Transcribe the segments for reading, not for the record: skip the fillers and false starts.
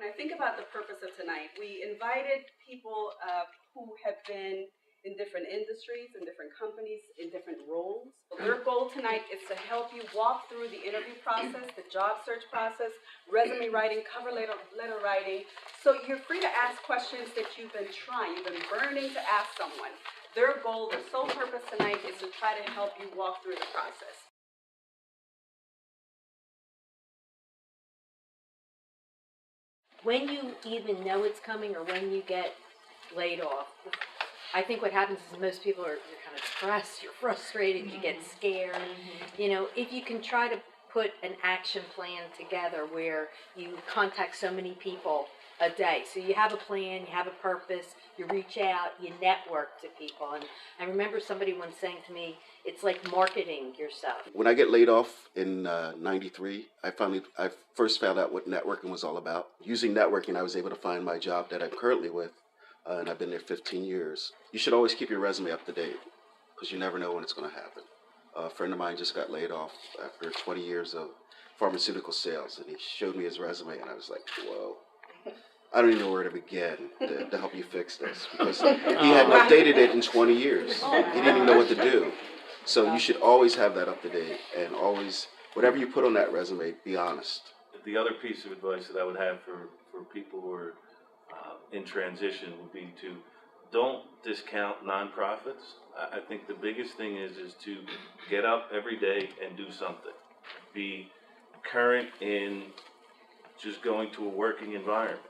When I think about the purpose of tonight, we invited people who have been in different industries, in different companies, in different roles. Their goal tonight is to help you walk through the interview process, the job search process, resume writing, cover letter writing. So you're free to ask questions that you've been burning to ask someone. Their goal, their sole purpose tonight is to try to help you walk through the process. When you even know it's coming or when you get laid off, I think what happens is most people you're kind of stressed, you're frustrated, you get scared. You know, if you can try to put an action plan together where you contact so many people a day. So you have a plan, you have a purpose, you reach out, you network to people. And I remember somebody once saying to me, it's like marketing yourself. When I get laid off in '93, I first found out what networking was all about. Using networking, I was able to find my job that I'm currently with, and I've been there 15 years. You should always keep your resume up to date because you never know when it's going to happen. A friend of mine just got laid off after 20 years of pharmaceutical sales, and he showed me his resume, and I was like, whoa. I don't even know where to begin to help you fix this because he hadn't updated it in 20 years. He didn't even know what to do. So you should always have that up to date and always, whatever you put on that resume, be honest. The other piece of advice that I would have for people who are in transition would be to don't discount nonprofits. I think the biggest thing is to get up every day and do something. Be current in just going to a working environment.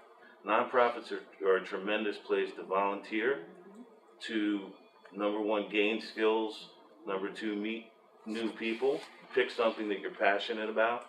Nonprofits are a tremendous place to volunteer, to, number one, gain skills, number two, meet new people, pick something that you're passionate about,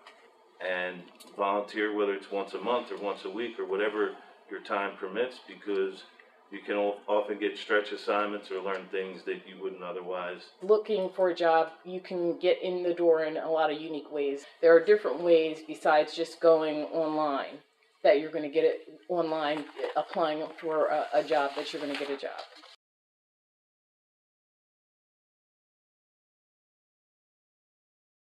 and volunteer, whether it's once a month or once a week or whatever your time permits, because you can often get stretch assignments or learn things that you wouldn't otherwise. Looking for a job, you can get in the door in a lot of unique ways. There are different ways besides just going online that you're going to get it online, applying for a job that you're going to get a job.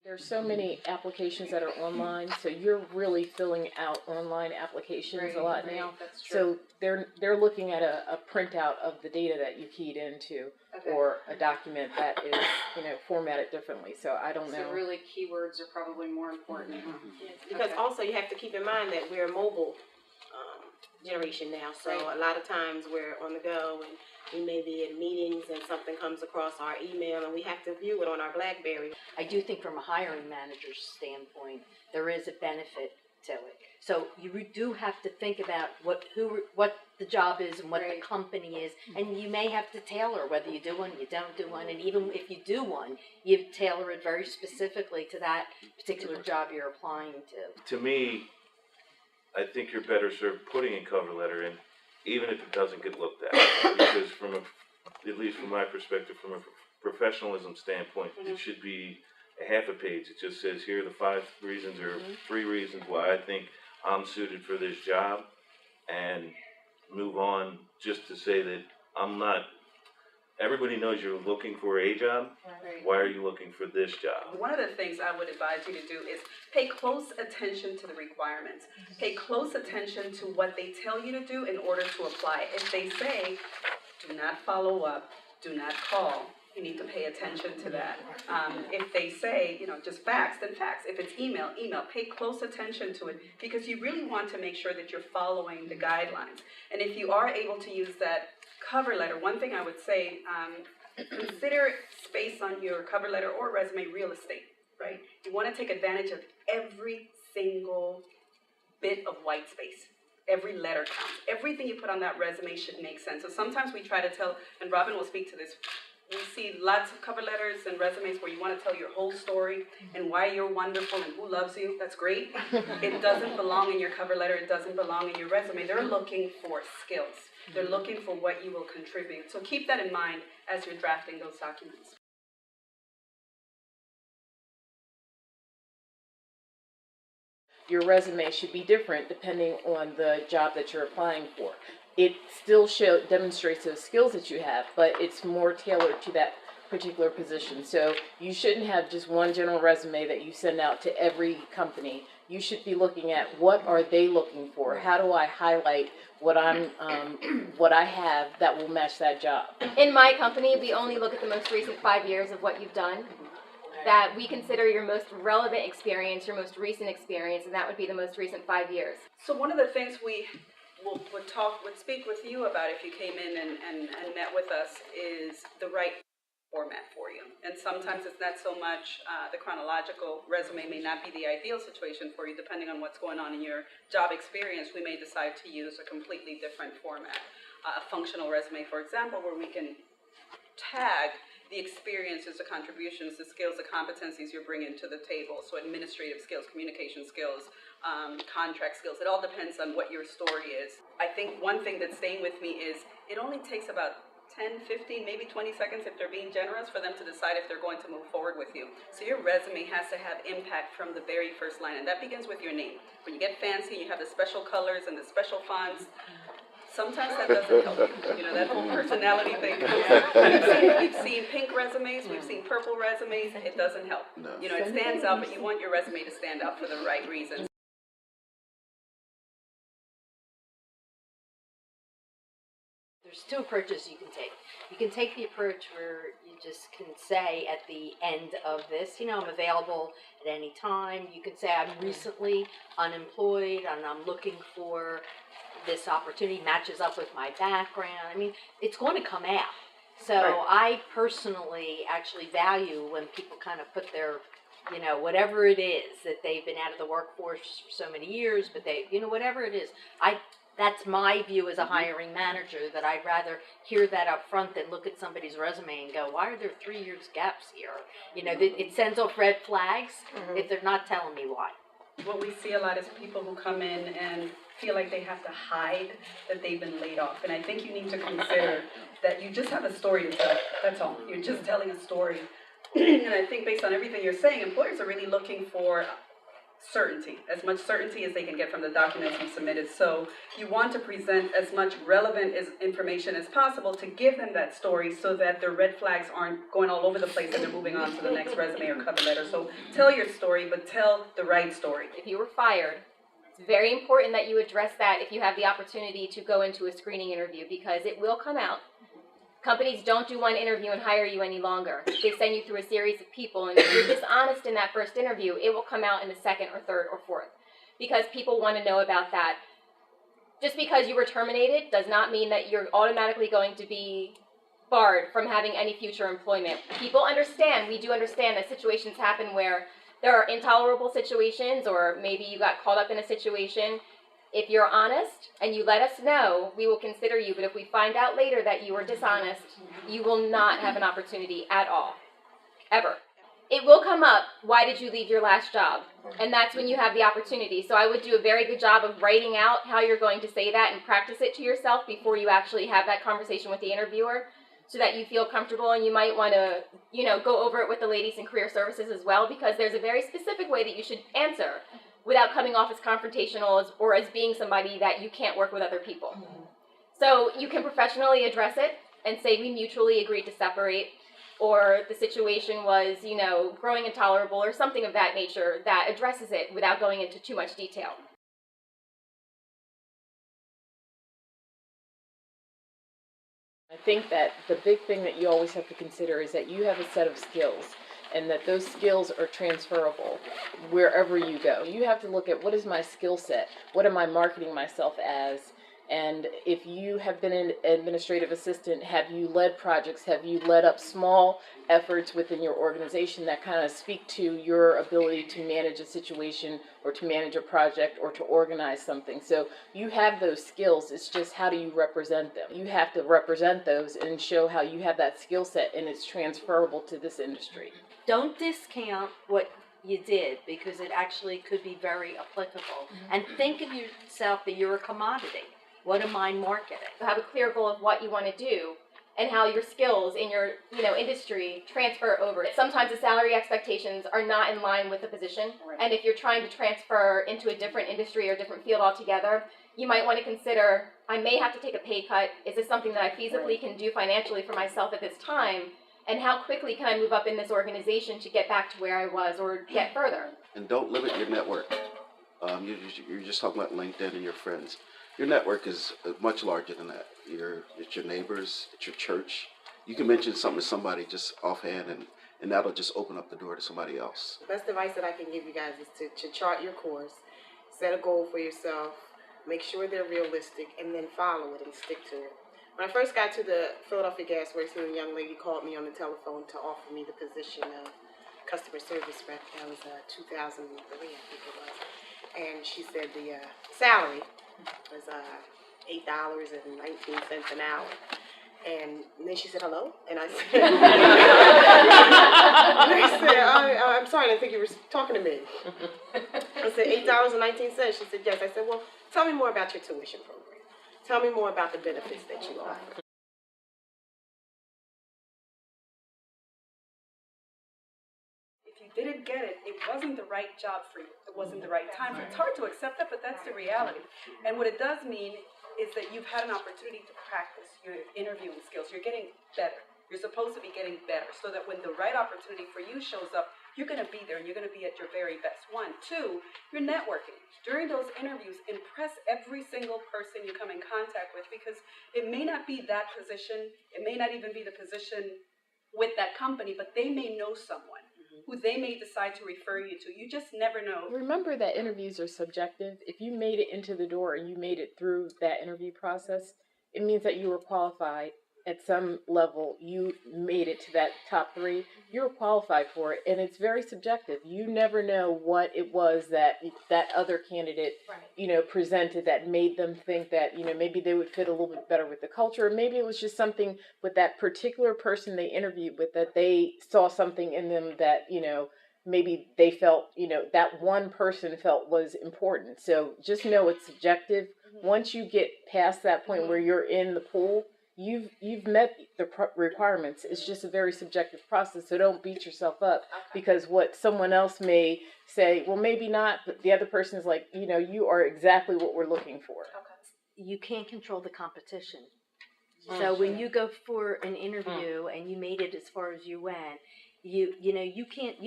There's so many applications that are online, so you're really filling out online applications a lot now. That's true. So they're looking at a printout of the data that you keyed into, or a document that is formatted differently. So I don't know. So really, keywords are probably more important. Because also you have to keep in mind that we're a mobile generation now, so a lot of times we're on the go and we may be in meetings and something comes across our email and we have to view it on our BlackBerry. I do think from a hiring manager's standpoint, there is a benefit to it. So you do have to think about what the job is and what the company is, and you may have to tailor whether you do one, you don't do one, and even if you do one, you tailor it very specifically to that particular job you're applying to. To me, I think you're better served putting a cover letter in, even if it doesn't get looked at, because at least from my perspective, from a professionalism standpoint, it should be a half a page. It just says, here are the 5 reasons or 3 reasons why I think I'm suited for this job, and move on, just to say that I'm not, everybody knows you're looking for a job. Why are you looking for this job? One of the things I would advise you to do is pay close attention to the requirements. Pay close attention to what they tell you to do in order to apply. If they say, do not follow up, do not call, you need to pay attention to that. If they say, just fax, then fax. If it's email, email. Pay close attention to it because you really want to make sure that you're following the guidelines. And if you are able to use that cover letter, one thing I would say, consider space on your cover letter or resume real estate, right? You want to take advantage of every single bit of white space. Every letter counts. Everything you put on that resume should make sense. So sometimes we try to tell, and Robin will speak to this, we see lots of cover letters and resumes where you want to tell your whole story and why you're wonderful and who loves you. That's great. It doesn't belong in your cover letter. It doesn't belong in your resume. They're looking for skills. They're looking for what you will contribute. So keep that in mind as you're drafting those documents. Your resume should be different depending on the job that you're applying for. It still demonstrates those skills that you have, but it's more tailored to that particular position. So you shouldn't have just one general resume that you send out to every company. You should be looking at what are they looking for? How do I highlight what what I have that will match that job? In my company, we only look at the most recent 5 years of what you've done. That we consider your most relevant experience, your most recent experience, and that would be the most recent 5 years. So one of the things we would speak with you about if you came in and met with us is the right format for you. And sometimes it's not so much the chronological resume may not be the ideal situation for you, depending on what's going on in your job experience. We may decide to use a completely different format, a functional resume, for example, where we can tag the experiences, the contributions, the skills, the competencies you're bringing to the table. So administrative skills, communication skills, contract skills. It all depends on what your story is. I think one thing that's staying with me is it only takes about 10, 15, maybe 20 seconds if they're being generous for them to decide if they're going to move forward with you. So your resume has to have impact from the very first line, and that begins with your name. When you get fancy, you have the special colors and the special fonts. Sometimes that doesn't help you. That whole personality thing. We've seen pink resumes, we've seen purple resumes. It doesn't help. No. It stands out, but you want your resume to stand out for the right reasons. There's two approaches you can take. You can take the approach where you just can say at the end of this, I'm available at any time. You can say I'm recently unemployed and I'm looking for this opportunity, matches up with my background. I mean, it's going to come out. So Right. I personally actually value when people kind of put their, whatever it is that they've been out of the workforce for so many years, but they, whatever it is, that's my view as a hiring manager, that I'd rather hear that up front than look at somebody's resume and go, why are there 3 years gaps here? It sends off red flags if they're not telling me why. What we see a lot is people who come in and feel like they have to hide that they've been laid off. And I think you need to consider that you just have a story to tell. That's all. You're just telling a story. And I think based on everything you're saying, employers are really looking for certainty, as much certainty as they can get from the documents you submitted. So you want to present as much relevant information as possible to give them that story so that their red flags aren't going all over the place and they're moving on to the next resume or cover letter. So tell your story, but tell the right story. If you were fired, it's very important that you address that if you have the opportunity to go into a screening interview, because it will come out. Companies don't do one interview and hire you any longer. They send you through a series of people, and if you're dishonest in that first interview, it will come out in the second or third or fourth, because people want to know about that. Just because you were terminated does not mean that you're automatically going to be barred from having any future employment. People understand, we do understand that situations happen where there are intolerable situations, or maybe you got caught up in a situation. If you're honest and you let us know, we will consider you. But if we find out later that you were dishonest, you will not have an opportunity at all. Ever. It will come up, why did you leave your last job? And that's when you have the opportunity. So I would do a very good job of writing out how you're going to say that and practice it to yourself before you actually have that conversation with the interviewer, so that you feel comfortable. And you might want to, go over it with the ladies in career services as well, because there's a very specific way that you should answer without coming off as confrontational or as being somebody that you can't work with other people. So you can professionally address it and say we mutually agreed to separate, or the situation was, growing intolerable or something of that nature that addresses it without going into too much detail. I think that the big thing that you always have to consider is that you have a set of skills, and that those skills are transferable wherever you go. You have to look at, what is my skill set? What am I marketing myself as? And if you have been an administrative assistant, have you led projects? Have you led up small efforts within your organization that kind of speak to your ability to manage a situation or to manage a project or to organize something? So you have those skills. It's just, how do you represent them? You have to represent those and show how you have that skill set and it's transferable to this industry. Don't discount what you did, because it actually could be very applicable. And think of yourself that you're a commodity. What am I marketing? Have a clear goal of what you want to do and how your skills in your industry transfer over. Sometimes the salary expectations are not in line with the position. Right. And if you're trying to transfer into a different industry or different field altogether, you might want to consider, I may have to take a pay cut. Is this something that I feasibly can do financially for myself at this time? and how quickly can I move up in this organization to get back to where I was or get further. And don't limit your network. You're just talking about LinkedIn and your friends. Your network is much larger than that. It's your neighbors, it's your church. You can mention something to somebody just offhand, and that'll just open up the door to somebody else. The best advice that I can give you guys is to chart your course, set a goal for yourself, make sure they're realistic, and then follow it and stick to it. When I first got to the Philadelphia Gas Works, a young lady called me on the telephone to offer me the position of customer service rep. That was 2003, I think it was. And she said the salary was $8.19 an hour. And then she said, hello? And I said, I'm sorry, I didn't think you were talking to me. I said, $8.19. She said, yes. I said, well, tell me more about your tuition program. Tell me more about the benefits that you offer. If you didn't get it, it wasn't the right job for you. It wasn't the right time. It's hard to accept that, but that's the reality. And what it does mean is that you've had an opportunity to practice your interviewing skills. You're getting better. You're supposed to be getting better so that when the right opportunity for you shows up, you're going to be there and you're going to be at your very best. 1, 2, you're networking. During those interviews, impress every single person you come in contact with, because it may not be that position, it may not even be the position with that company, but they may know someone who they may decide to refer you to. You just never know. Remember that interviews are subjective. If you made it into the door and you made it through that interview process, it means that you were qualified at some level. You made it to that top 3. You were qualified for it, and it's very subjective. You never know what it was that other candidate, presented that made them think that, maybe they would fit a little bit better with the culture, or maybe it was just something with that particular person they interviewed with that they saw something in them that, maybe they felt, that one person felt was important. So just know it's subjective. Once you get past that point where you're in the pool, you've met the requirements. It's just a very subjective process, so don't beat yourself up because what someone else may say, well, maybe not, but the other person is like, you are exactly what we're looking for. You can't control the competition. So when you go for an interview and you made it as far as you went, you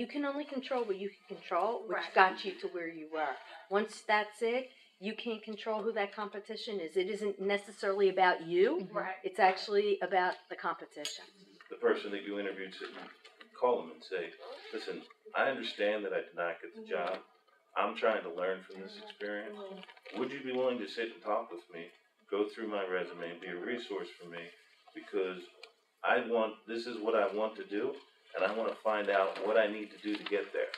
can only control what you can control, which got you to where you were. Once that's it, you can't control who that competition is. It isn't necessarily about you. Right. It's actually about the competition. The person that you interviewed, call them and say, listen, I understand that I did not get the job. I'm trying to learn from this experience. Would you be willing to sit and talk with me, go through my resume, and be a resource for me? Because this is what I want to do, and I want to find out what I need to do to get there.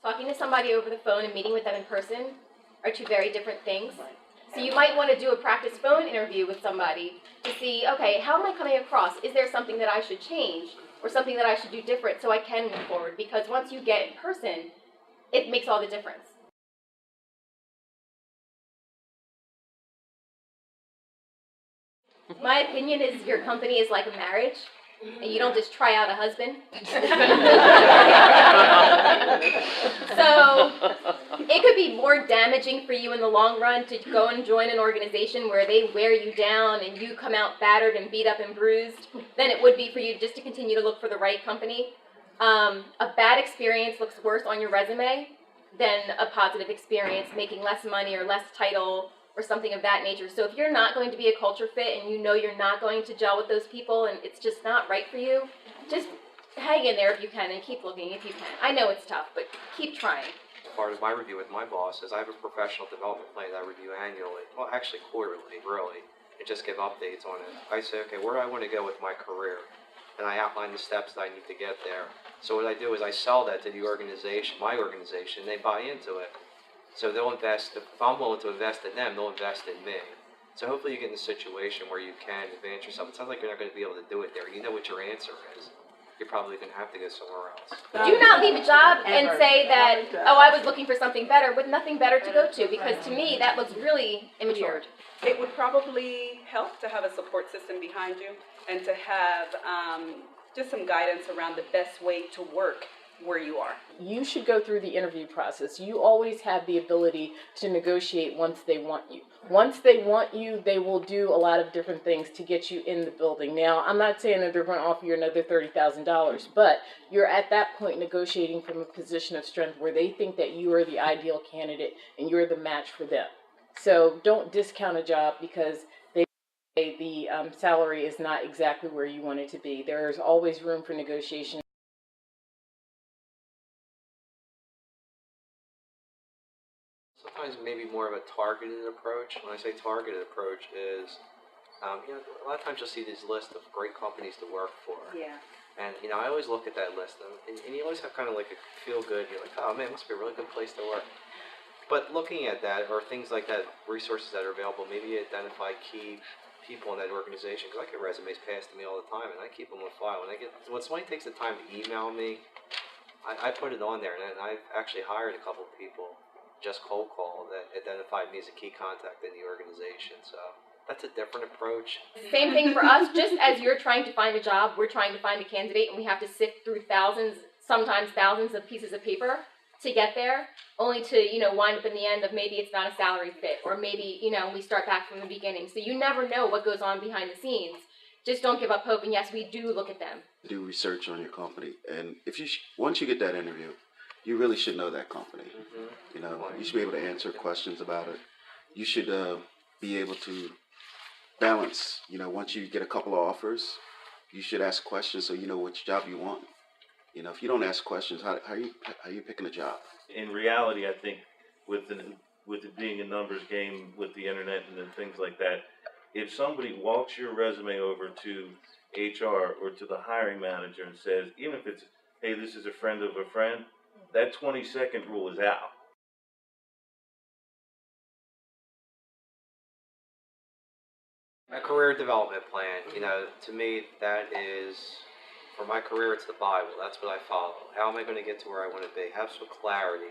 Talking to somebody over the phone and meeting with them in person are 2 very different things. So you might want to do a practice phone interview with somebody to see, okay, how am I coming across? Is there something that I should change or something that I should do different so I can move forward? Because once you get in person, it makes all the difference. My opinion is your company is like a marriage, and you don't just try out a husband. So it could be more damaging for you in the long run to go and join an organization where they wear you down and you come out battered and beat up and bruised than it would be for you just to continue to look for the right company. A bad experience looks worse on your resume than a positive experience, making less money or less title or something of that nature. So if you're not going to be a culture fit and you know you're not going to gel with those people and it's just not right for you, just hang in there if you can and keep looking if you can. I know it's tough, but keep trying. Part of my review with my boss is I have a professional development plan that I review annually, well actually quarterly, really, and just give updates on it. I say, okay, where do I want to go with my career? And I outline the steps that I need to get there. So what I do is I sell that to the organization, my organization, and they buy into it. So they'll invest, if I'm willing to invest in them, they'll invest in me. So hopefully you get in a situation where you can advance yourself. It sounds like you're not going to be able to do it there. You know what your answer is. You're probably going to have to go somewhere else. Do not leave a job and say that, oh, I was looking for something better with nothing better to go to, because to me that looks really immature. It would probably help to have a support system behind you and to have just some guidance around the best way to work where you are. You should go through the interview process. You always have the ability to negotiate once they want you. Once they want you, they will do a lot of different things to get you in the building. Now, I'm not saying that they're going to offer you another $30,000, but you're at that point negotiating from a position of strength where they think that you are the ideal candidate and you're the match for them. So don't discount a job because the salary is not exactly where you want it to be. There's always room for negotiation. Sometimes maybe more of a targeted approach. When I say targeted approach is, a lot of times you'll see these lists of great companies to work for. Yeah. And, I always look at that list and you always have kind of like a feel good. You're like, oh man, it must be a really good place to work. But looking at that, or things like that, resources that are available, maybe you identify key people in that organization. Because I get resumes passed to me all the time and I keep them on file. When somebody takes the time to email me, I put it on there. And I've actually hired a couple of people, just cold call, that identified me as a key contact in the organization. So that's a different approach. Same thing for us. Just as you're trying to find a job, we're trying to find a candidate, and we have to sift through sometimes thousands of pieces of paper to get there, only to, wind up in the end of maybe it's not a salary fit, or maybe, we start back from the beginning. So you never know what goes on behind the scenes. Just don't give up hope, and yes, we do look at them. Do research on your company, and if you once you get that interview, you really should know that company. Mm-hmm. You should be able to answer questions about it. You should be able to balance. Once you get a couple of offers, you should ask questions so you know which job you want. If you don't ask questions, how are you picking a job? In reality, I think with it being a numbers game with the internet and then things like that, if somebody walks your resume over to HR or to the hiring manager and says, even if it's, hey, this is a friend of a friend, that 20-second rule is out. A career development plan, to me, that is, for my career, it's the Bible. That's what I follow. How am I going to get to where I want to be? Have some clarity.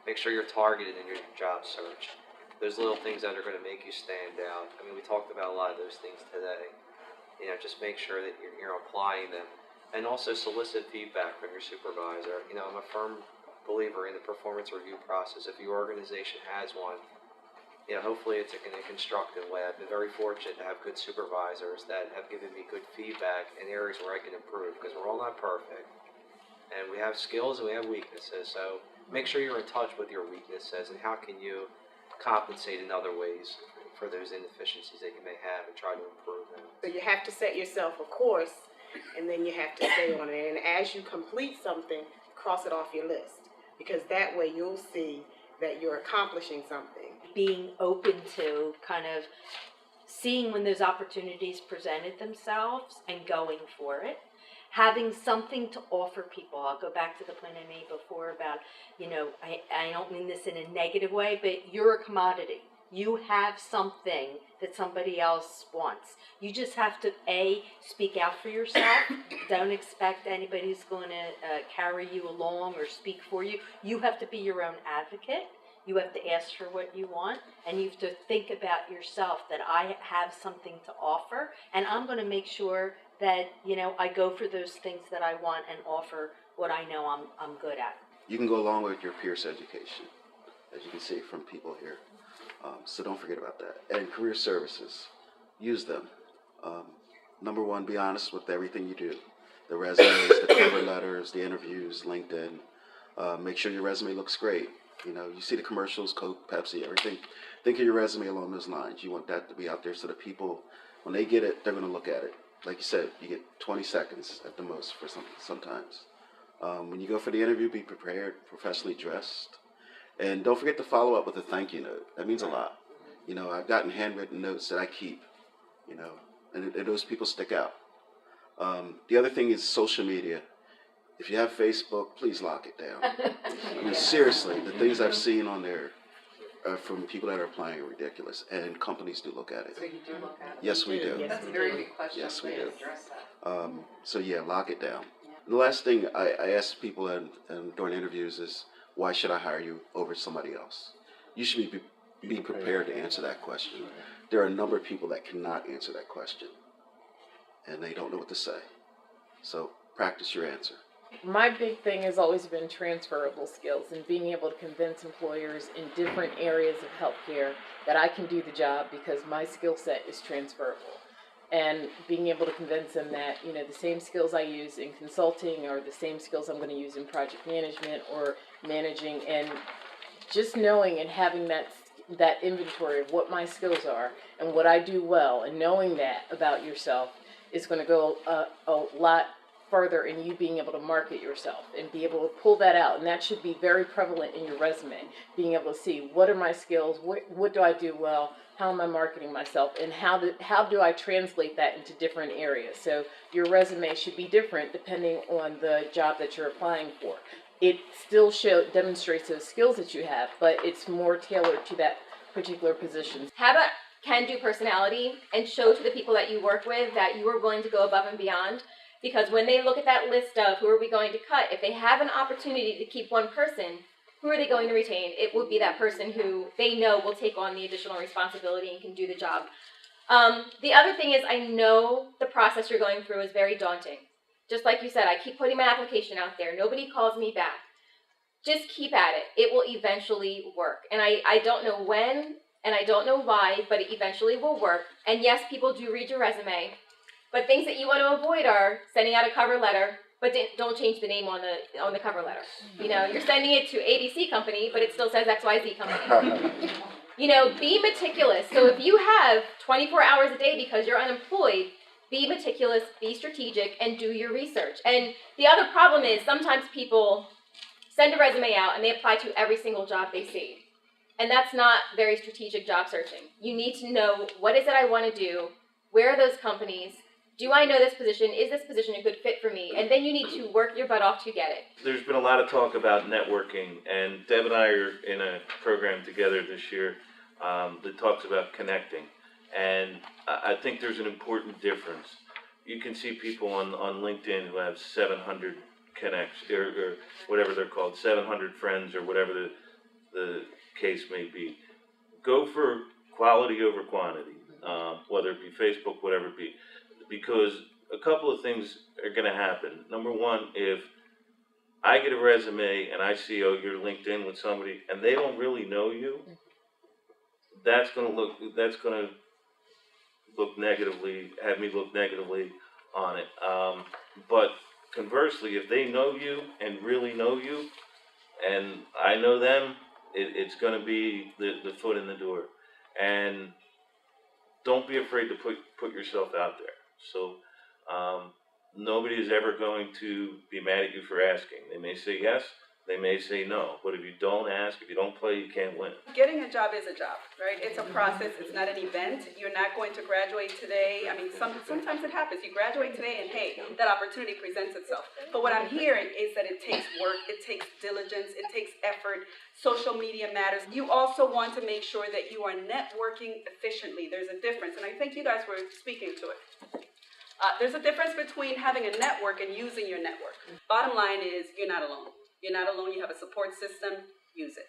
Make sure you're targeted in your job search. Those little things that are going to make you stand out. I mean, we talked about a lot of those things today. Just make sure that you're applying them. And also solicit feedback from your supervisor. I'm a firm believer in the performance review process. If your organization has one, hopefully it's in a constructive way. I've been very fortunate to have good supervisors that have given me good feedback in areas where I can improve, because we're all not perfect. And we have skills and we have weaknesses, so make sure you're in touch with your weaknesses and how can you compensate in other ways for those inefficiencies that you may have and try to improve them. So you have to set yourself a course, and then you have to stay on it. And as you complete something, cross it off your list, because that way you'll see that you're accomplishing something. Being open to kind of seeing when those opportunities presented themselves and going for it. Having something to offer people. I'll go back to the point I made before about, I don't mean this in a negative way, but you're a commodity. You have something that somebody else wants. You just have to, speak out for yourself. Don't expect anybody's going to carry you along or speak for you. You have to be your own advocate. You have to ask for what you want, and you have to think about yourself that I have something to offer, and I'm going to make sure that, I go for those things that I want and offer what I know I'm good at. You can go along with your Peirce education, as you can see from people here. So don't forget about that. And career services, use them. Number one, be honest with everything you do. The resumes, the cover letters, the interviews, LinkedIn. Make sure your resume looks great. You see the commercials, Coke, Pepsi, everything. Think of your resume along those lines. You want that to be out there so that people, when they get it, they're going to look at it. Like you said, you get 20 seconds at the most for sometimes. When you go for the interview, be prepared, professionally dressed. And don't forget to follow up with a thank you note. That means a lot. I've gotten handwritten notes that I keep, and those people stick out. The other thing is social media. If you have Facebook, please lock it down. I mean, seriously, the things I've seen on there from people that are applying are ridiculous, and companies do look at it. So you do look at it? Yes, we do. That's a very big question. Yes, we Way do. to address that. So yeah, lock it down. The last thing I ask people during interviews is, why should I hire you over somebody else? You should be prepared to answer that question. There are a number of people that cannot answer that question, and they don't know what to say. So practice your answer. My big thing has always been transferable skills and being able to convince employers in different areas of healthcare that I can do the job because my skill set is transferable. And being able to convince them that, you know, the same skills I use in consulting are the same skills I'm going to use in project management or managing, and just knowing and having that inventory of what my skills are and what I do well, and knowing that about yourself is going to go a lot further in you being able to market yourself and be able to pull that out. And that should be very prevalent in your resume, being able to see what are my skills, what do I do well, how am I marketing myself, and how do I translate that into different areas. So your resume should be different depending on the job that you're applying for. It still demonstrates those skills that you have, but it's more tailored to that particular position. Have a can-do personality and show to the people that you work with that you are willing to go above and beyond. Because when they look at that list of who are we going to cut, if they have an opportunity to keep one person, who are they going to retain? It would be that person who they know will take on the additional responsibility and can do the job. The other thing is, I know the process you're going through is very daunting. Just like you said, I keep putting my application out there. Nobody calls me back. Just keep at it. It will eventually work. And I don't know when, and I don't know why, but it eventually will work. And yes, people do read your resume. But things that you want to avoid are sending out a cover letter, but don't change the name on the cover letter. You know, you're sending it to ABC company, but it still says XYZ company. You know, be meticulous. So if you have 24 hours a day because you're unemployed, be meticulous, be strategic, and do your research. And the other problem is sometimes people send a resume out and they apply to every single job they see. And that's not very strategic job searching. You need to know, what is it I want to do? Where are those companies? Do I know this position? Is this position a good fit for me? And then you need to work your butt off to get it. There's been a lot of talk about networking, and Deb and I are in a program together this year that talks about connecting. And I think there's an important difference. You can see people on LinkedIn who have 700 connects, or whatever they're called, 700 friends, or whatever the case may be. Go for quality over quantity, whether it be Facebook, whatever it be. Because a couple of things are going to happen. Number one, if I get a resume and I see, oh, you're LinkedIn with somebody, and they don't really know you, that's going to look negatively, have me look negatively on it. But conversely, if they know you and really know you, and I know them, it's going to be the foot in the door. And don't be afraid to put yourself out there. So nobody is ever going to be mad at you for asking. They may say yes, they may say no. But if you don't ask, if you don't play, you can't win. Getting a job is a job, right? It's a process. It's not an event. You're not going to graduate today. I mean, sometimes it happens. You graduate today and, hey, that opportunity presents itself. But what I'm hearing is that it takes work. It takes diligence. It takes effort. Social media matters. You also want to make sure that you are networking efficiently. There's a difference. And I think you guys were speaking to it. There's a difference between having a network and using your network. Bottom line is, you're not alone. You're not alone. You have a support system. Use it.